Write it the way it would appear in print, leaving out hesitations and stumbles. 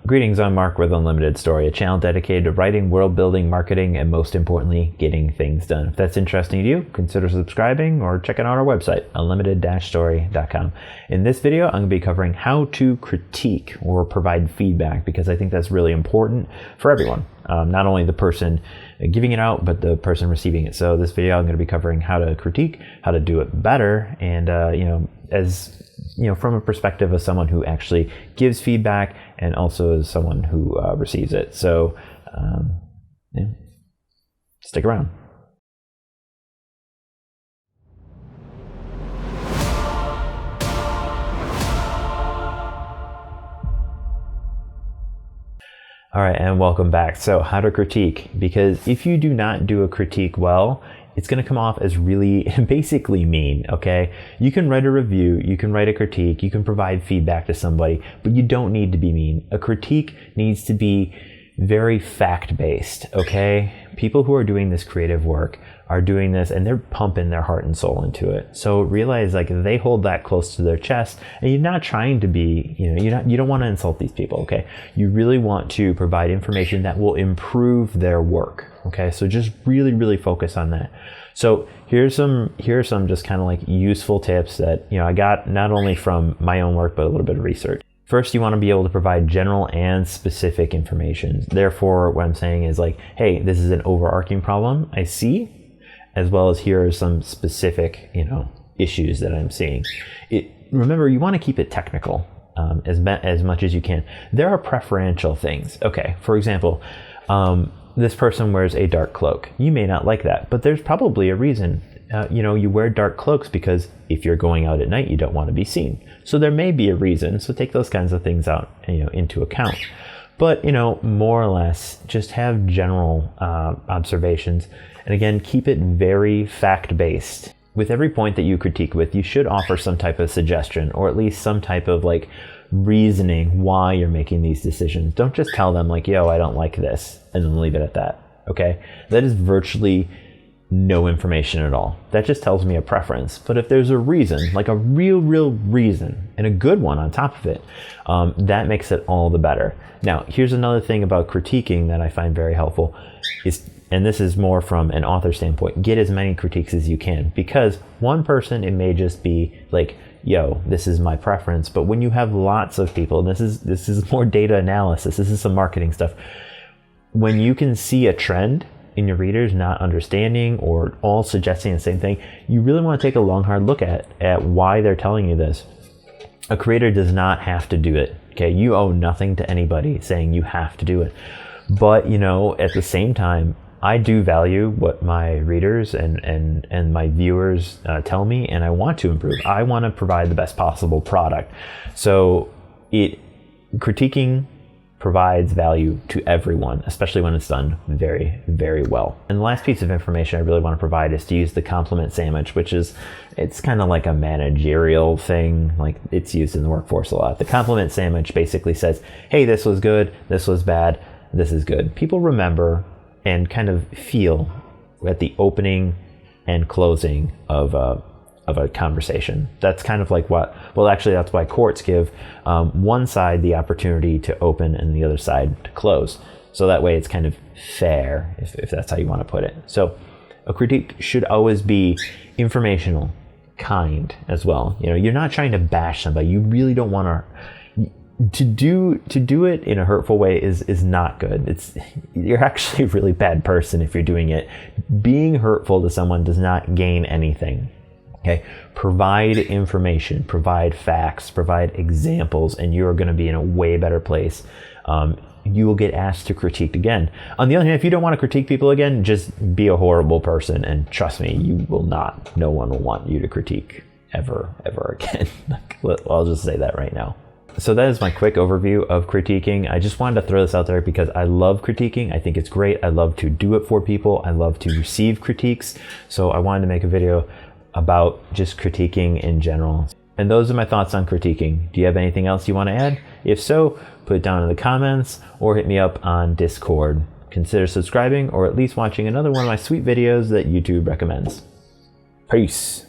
Greetings, I'm Mark with Unlimited Story, a channel dedicated to writing, world building, marketing, and most importantly, getting things done. If that's interesting to you, consider subscribing or checking out our website, unlimited-story.com. In this video, I'm going to be covering how to critique or provide feedback, because I think that's really important for everyone, not only the person giving it out, but the person receiving it. So this video, I'm going to be covering how to critique, how to do it better, and from a perspective of someone who actually gives feedback and also as someone who receives it. So stick around. All right, and welcome back. So how to critique, because if you do not do a critique well, it's going to come off as really basically mean, okay? You can write a review, you can write a critique, you can provide feedback to somebody, but you don't need to be mean. A critique needs to be very fact-based, okay? People who are doing this creative work are doing this and they're pumping their heart and soul into it. So realize, like, they hold that close to their chest, and you're not trying to be, you don't want to insult these people, okay? You really want to provide information that will improve their work, okay? So just really focus on that. So here's some just kind of like useful tips that, I got not only from my own work, but a little bit of research. First, you want to be able to provide general and specific information. Therefore, what I'm saying is, like, hey, this is an overarching problem I see, as well as here are some specific, issues that I'm seeing. Remember, you want to keep it technical as much as you can. There are preferential things. Okay, for example, this person wears a dark cloak. You may not like that, but there's probably a reason. You wear dark cloaks because if you're going out at night, you don't want to be seen. So there may be a reason. So take those kinds of things out, into account. But, more or less, just have general observations. And again, keep it very fact-based. With every point that you critique with, you should offer some type of suggestion, or at least some type of reasoning why you're making these decisions. Don't just tell them yo, I don't like this, and then leave it at that. Okay? That is virtually no information at all. That just tells me a preference. But if there's a reason, like a real reason, and a good one on top of it, that makes it all the better. Now, here's another thing about critiquing that I find very helpful and this is more from an author standpoint, get as many critiques as you can, because one person, it may just be like, yo, this is my preference. But when you have lots of people, and this is more data analysis, this is some marketing stuff, when you can see a trend in your readers not understanding or all suggesting the same thing, you really want to take a long, hard look at why they're telling you this. A creator does not have to do it, okay? You owe nothing to anybody saying you have to do it. But, at the same time, I do value what my readers and my viewers tell me, and I want to improve. I want to provide the best possible product. So critiquing provides value to everyone, especially when it's done very, very well. And the last piece of information I really want to provide is to use the compliment sandwich, it's kind of like a managerial thing. Like, it's used in the workforce a lot. The compliment sandwich basically says, hey, this was good, this was bad, this is good. People remember and kind of feel at the opening and closing of a conversation. That's kind of like that's why courts give one side the opportunity to open and the other side to close. So that way it's kind of fair, if that's how you want to put it. So a critique should always be informational, kind as well. You're not trying to bash somebody. You really don't want to do it in a hurtful way is not good. You're actually a really bad person if you're doing it. Being hurtful to someone does not gain anything. Okay, provide information, provide facts, provide examples, and you're going to be in a way better place. You will get asked to critique again. On the other hand, if you don't want to critique people again, just be a horrible person, and trust me, no one will want you to critique ever again. I'll just say that right now. So that is my quick overview of critiquing. I just wanted to throw this out there because I love critiquing. I think it's great. I love to do it for people. I love to receive critiques. So I wanted to make a video about just critiquing in general. And those are my thoughts on critiquing. Do you have anything else you want to add? If so, put it down in the comments or hit me up on Discord. Consider subscribing or at least watching another one of my sweet videos that YouTube recommends. Peace.